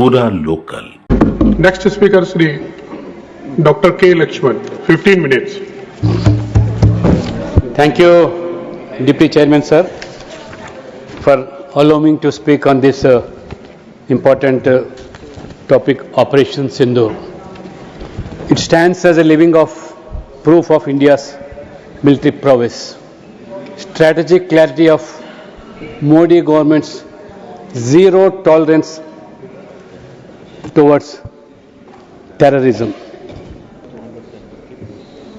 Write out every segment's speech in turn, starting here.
पूरा local. Next speaker, Sri Dr. K. Lakshman, 15 minutes. Thank you, Deputy Chairman sir, for allowing me to speak on this important topic, Operation Sindoor. It stands as a living proof of India's military prowess, strategic clarity of Modi government's zero tolerance towards terrorism.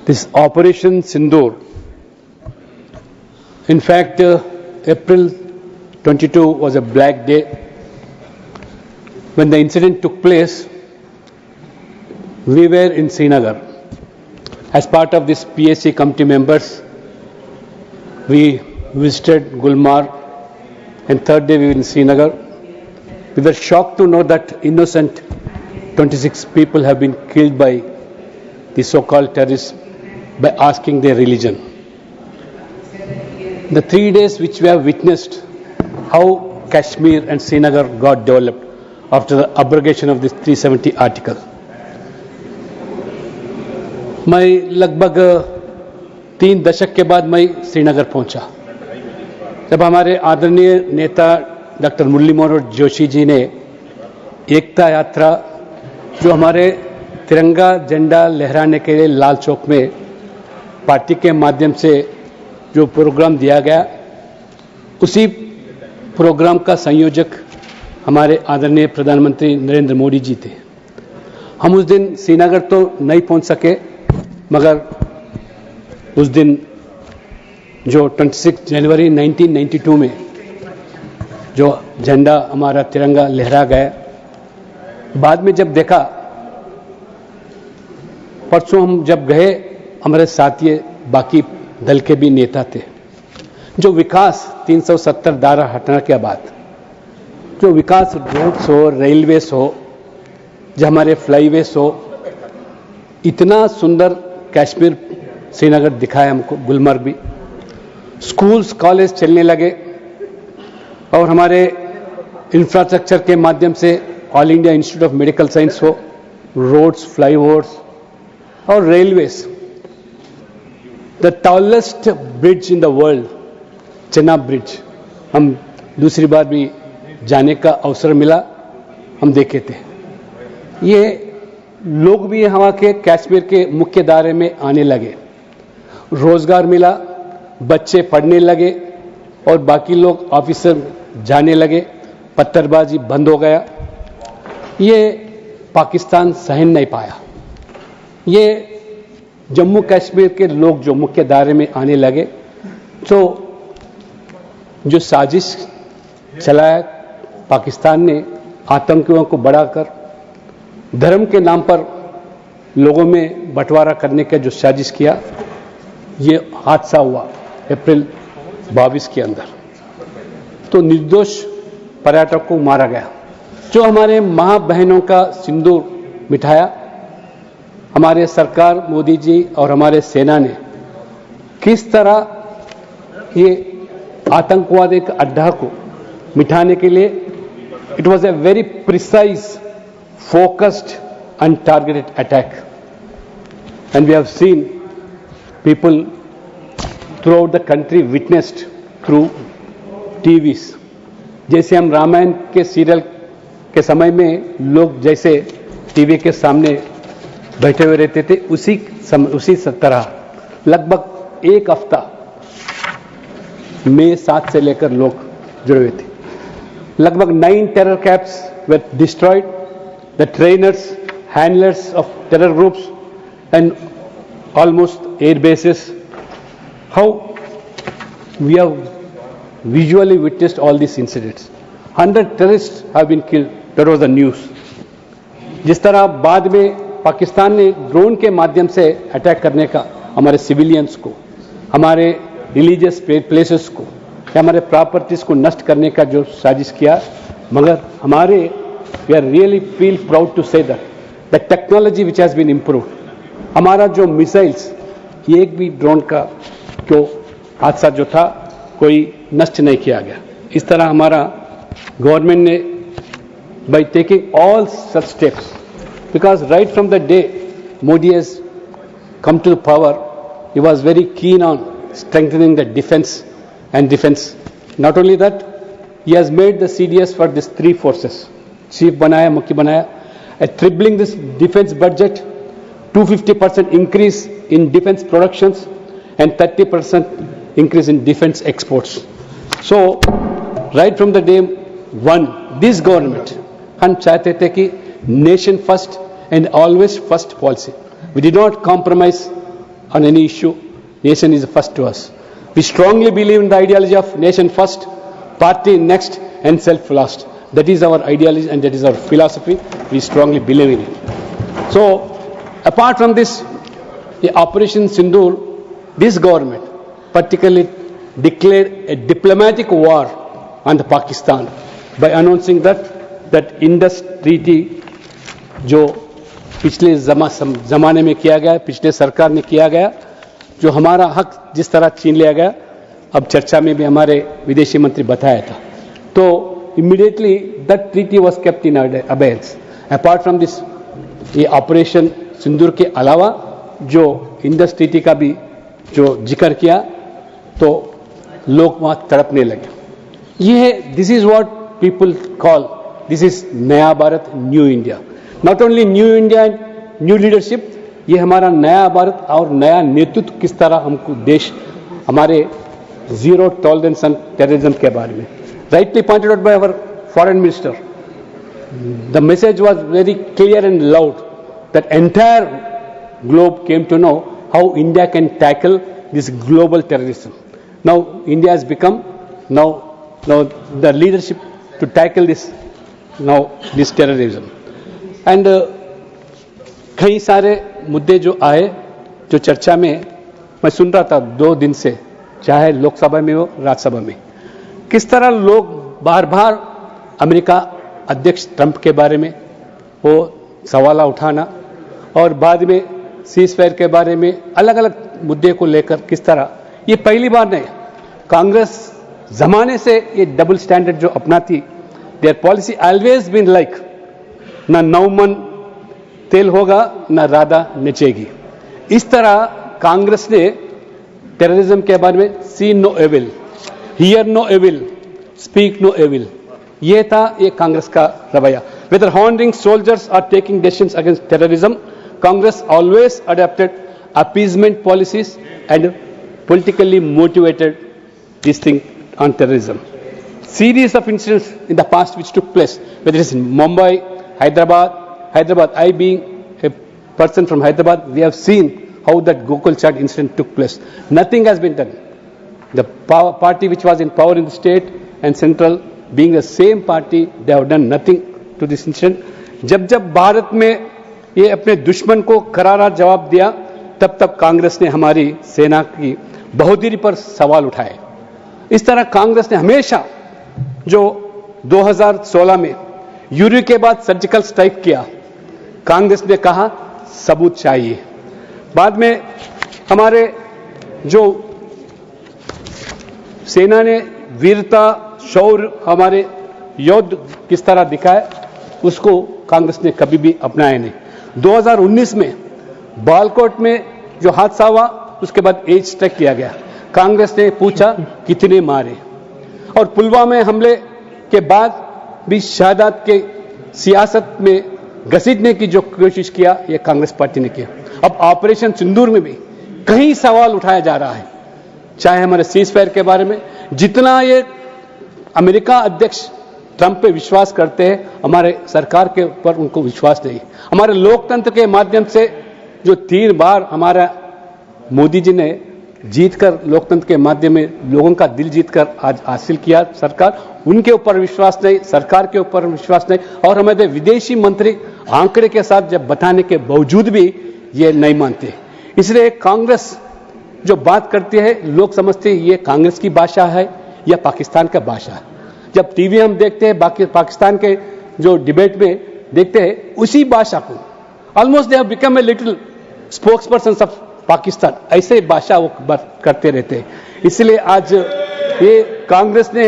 This Operation Sindoor, in fact, April 22 was a black day. When the incident took place, we were in Srinagar. As part of this PSC committee members, we visited Gulmarg, and third day we were in Srinagar. We were shocked to know that innocent 26 people have been killed by the so-called terrorists by asking their religion. The 3 days which we have witnessed how Kashmir and Srinagar got developed after the abrogation of this 370 article. मैं लगभग 3 दशक के बाद मैं श्रीनगर पहुंचा, जब हमारे आदरणीय नेता डॉक्टर मुरली मनोहर जोशी जी ने एकता यात्रा, जो हमारे तिरंगा झंडा लहराने के लिए लाल चौक में पार्टी के माध्यम से जो प्रोग्राम दिया गया, उसी प्रोग्राम का संयोजक हमारे आदरणीय प्रधानमंत्री नरेंद्र मोदी जी थे। हम उस दिन श्रीनगर तो नहीं पहुंच सके, मगर उस दिन जो 26 जनवरी 1992 में जो झंडा हमारा तिरंगा लहरा गया, बाद में जब देखा, परसों हम जब गए, हमारे साथी बाकी दल के भी नेता थे, जो विकास 370 धारा हटाने के बाद जो विकास रोड्स हो, रेलवेज हो, जो हमारे फ्लाईवेज हो, इतना सुंदर कश्मीर श्रीनगर दिखाया हमको, गुलमर्ग भी, स्कूल्स कॉलेज चलने लगे और हमारे इंफ्रास्ट्रक्चर के माध्यम से all India institute of medical science हो, रोड्स, फ्लाईओवर्स और railways. The tallest bridge in the world, Chenab bridge, हम दूसरी बार भी जाने का अवसर मिला, हम देखे थे। ये लोग भी हमारे के कश्मीर के मुख्य धारे में आने लगे, रोजगार मिला, बच्चे पढ़ने लगे और बाकी लोग ऑफिसर जाने लगे, पत्थरबाजी बंद हो गया। ये पाकिस्तान सहन नहीं पाया। ये जम्मू कश्मीर के लोग जो मुख्य धारे में आने लगे, तो जो साजिश चलाया पाकिस्तान ने, आतंकियों को बढ़ाकर धर्म के नाम पर लोगों में बंटवारा करने का जो साजिश किया, ये हादसा हुआ अप्रैल 22 के अंदर। तो निर्दोष पर्यटक को मारा गया। जो हमारे मां बहनों का सिंदूर मिठाया, हमारे सरकार मोदी जी और हमारे सेना ने किस तरह ये आतंकवाद एक अड्डा को मिटाने के लिए, it was a very precise, focused and targeted attack, and we have seen people throughout the country witnessed through TVs। जैसे हम रामायण के सीरियल के समय में लोग जैसे टीवी के सामने बैठे हुए रहते थे, उसी तरह लगभग एक हफ्ता मई 7 से लेकर लोग जुड़े हुए थे। लगभग 9 terror camps were destroyed, the trainers, handlers of terror groups, and almost air bases. How we have visually witnessed all these incidents. 100 terrorists have been killed. That was the news. जिस तरह बाद में पाकिस्तान ने ड्रोन के माध्यम से attack करने का हमारे सिविलियंस को, हमारे रिलीजियस प्लेसेस को, या हमारे प्रॉपर्टीज को नष्ट करने का जो साजिश किया, मगर हमारे we are really feel proud to say that the technology which has been improved, हमारा जो मिसाइल्स, एक भी ड्रोन का जो हादसा जो था कोई नष्ट नहीं किया गया। इस तरह हमारा गवर्नमेंट ने by taking all such steps. Because right from the day Modi has come to the power, he was very keen on strengthening the defense and defense. Not only that, he has made the CDS for these three forces. Chief banaya, Mukhi banaya, tripling this defense budget, 250% increase in defense productions, and 30% increase in defense exports. So, right from the day one, this government, हम चाहते थे कि nation first and always first policy. We did not compromise on any issue. Nation is first to us. We strongly believe in the ideology of nation first, party next, and self last. That is our ideology and that is our philosophy. We strongly believe in it. So, apart from this, the Operation Sindoor, this government particularly declared a diplomatic war on the Pakistan by announcing that Indus Treaty जो पिछले जमाने में किया गया, पिछले सरकार ने किया गया, जो हमारा हक जिस तरह छीन लिया गया, अब चर्चा में भी हमारे विदेशी मंत्री बताया था. तो immediately that treaty was kept in abeyance. Apart from this, ये ऑपरेशन सिंदूर के अलावा जो इंडस ट्रीटी का भी जो जिक्र किया, तो लोग वहां तड़पने लगे. ये this is what people call, this is नया Bharat, new India. Not only new India and new leadership, ये हमारा नया भारत और नया नेतृत्व किस तरह हमको देश, हमारे जीरो टॉलरेंस ऑन टेररिज्म के बारे में. Rightly pointed out by our foreign minister, the message was very clear and loud that entire globe came to know how India can tackle this global terrorism. Now India has become now the leadership to tackle this terrorism. And कई सारे मुद्दे जो आए, जो चर्चा में मैं सुन रहा था 2 दिन से, चाहे लोकसभा में हो राज्यसभा में, किस तरह लोग बार बार अमेरिका अध्यक्ष ट्रंप के बारे में वो सवाल उठाना और बाद में सीज़फायर के बारे में अलग अलग मुद्दे को लेकर किस तरह, ये पहली बार नहीं. कांग्रेस जमाने से ये डबल स्टैंडर्ड जो अपनाती, their policy always been like, ना नौमन तेल होगा ना राधा नचेगी. इस तरह कांग्रेस ने टेररिज्म के बारे में see no evil, hear no evil, speak no evil, ये था ये कांग्रेस का रवैया. Whether horning soldiers are taking decisions against terrorism, Congress always adopted appeasement policies and politically motivated this thing on terrorism. Series of incidents in the past which took place, whether it is in Mumbai, Hyderabad, I being a person from Hyderabad, we have seen how that Gokul Chat incident took place. Nothing has been done. The party which was in power in the state and central being the same party, they have done nothing to this incident. जब भारत में ये अपने दुश्मन को करारा जवाब दिया, तब कांग्रेस ने हमारी सेना की बहादुरी पर सवाल उठाए. इस तरह कांग्रेस ने हमेशा जो 2016 में यूरी के बाद सर्जिकल स्ट्राइक किया, कांग्रेस ने कहा सबूत चाहिए. बाद में हमारे जो सेना ने वीरता शौर्य हमारे योद्ध किस तरह दिखाए, उसको कांग्रेस ने कभी भी अपनाया नहीं. 2019 में बालकोट में जो हादसा हुआ, उसके बाद एज स्ट्राइक किया गया. कांग्रेस ने पूछा कितने मारे, और पुलवामा हमले के बाद भी शहादत के सियासत में घसीटने की जो कोशिश किया, ये कांग्रेस पार्टी ने किया. अब ऑपरेशन सिंदूर में भी कई सवाल उठाया जा रहा है, चाहे हमारे सीज़फायर के बारे में. जितना ये अमेरिका अध्यक्ष ट्रंप पे विश्वास करते हैं, हमारे सरकार के ऊपर उनको विश्वास नहीं. हमारे लोकतंत्र के माध्यम से जो 3 बार हमारा मोदी जी ने जीतकर लोकतंत्र के माध्यम में लोगों का दिल जीतकर आज हासिल किया सरकार, उनके ऊपर विश्वास नहीं, सरकार के ऊपर विश्वास नहीं. और हमारे विदेशी मंत्री आंकड़े के साथ जब बताने के बावजूद भी ये नहीं मानते. इसलिए कांग्रेस जो बात करती है, लोग समझते हैं ये कांग्रेस की भाषा है या पाकिस्तान का भाषा है. जब टीवी हम देखते हैं, बाकी पाकिस्तान के जो डिबेट में देखते हैं, उसी भाषा को almost they have become a little spokes person of Pakistan, ऐसे भाषा वो करते रहते हैं. इसलिए आज ये कांग्रेस ने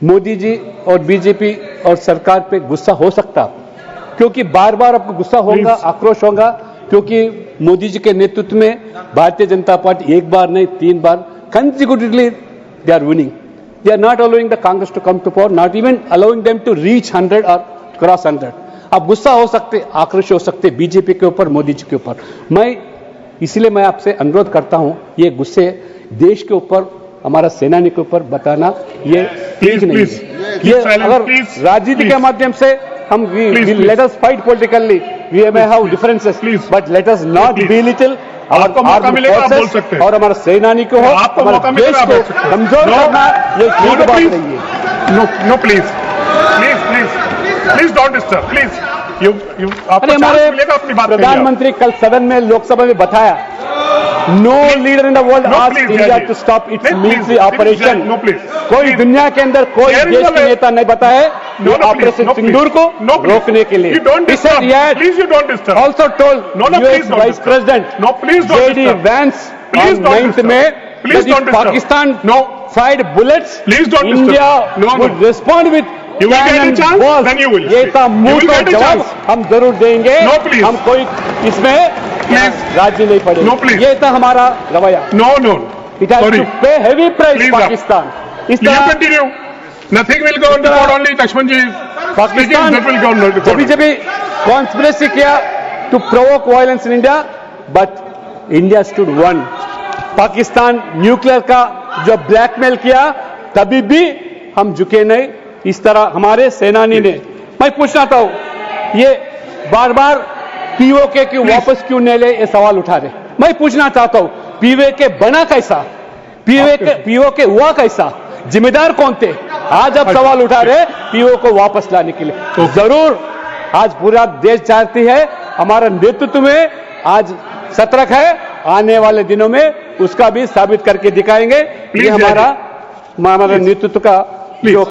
मोदी जी और बीजेपी और सरकार पे गुस्सा हो सकता, क्योंकि बार बार आपको गुस्सा होगा, आक्रोश होगा, क्योंकि मोदी जी के नेतृत्व में भारतीय जनता पार्टी एक बार नहीं 3 बार consecutively they are winning. They are not allowing the Congress to come to power, not even allowing them to reach 100 or cross 100. आप गुस्सा हो सकते, आक्रोश हो सकते बीजेपी के ऊपर, मोदी जी के ऊपर. इसलिए मैं आपसे अनुरोध करता हूं, ये गुस्से देश के ऊपर, हमारा सेनानी के ऊपर बताना ये ठीक नहीं है. ये अगर राजनीति के माध्यम से हम let us fight politically, we may have differences, but let us not belittle आपको मौका मिलेगा, आप बोल सकते हैं. और हमारा सेनानी को हो, आपको मौका मिलेगा, देश को कमजोर करना ये ठीक बात नहीं है. No please don't disturb, please. अरे हमारे प्रधानमंत्री कल सदन में, लोकसभा में बताया, no leader in the world asked India to stop its military operation. कोई दुनिया के अंदर कोई देश के नेता नहीं बताया ऑपरेशन सिंदूर को रोकने के लिए. Also told US vice president JD Vance on 9th May that if Pakistan fired bullets, India would respond with cannon balls. ये था मुंह का जवाब हम जरूर देंगे. हम कोई इसमें राज्य नहीं पड़ेगा. ये था हमारा रवैया. It has to pay heavy price Pakistan. इस तरह nothing will go on the board, only Lakshman ji Pakistan जब conspiracy किया to provoke violence in India, but India stood one. Pakistan nuclear का जो ब्लैकमेल किया, तभी भी हम झुके नहीं. इस तरह हमारे सेनानी ने, मैं पूछना था, ये बार बार पीओके की वापस क्यों नहीं ले, ये सवाल उठा रहे. मैं पूछना चाहता हूं, पीओके बना कैसा, पीओके हुआ कैसा, जिम्मेदार कौन थे? आज अब सवाल उठा रहे पीओ को वापस लाने के लिए. जरूर आज पूरा देश चाहती है, हमारा नेतृत्व में आज सतर्क है. आने वाले दिनों में उसका भी साबित करके दिखाएंगे. ये हमारा नेतृत्व का जो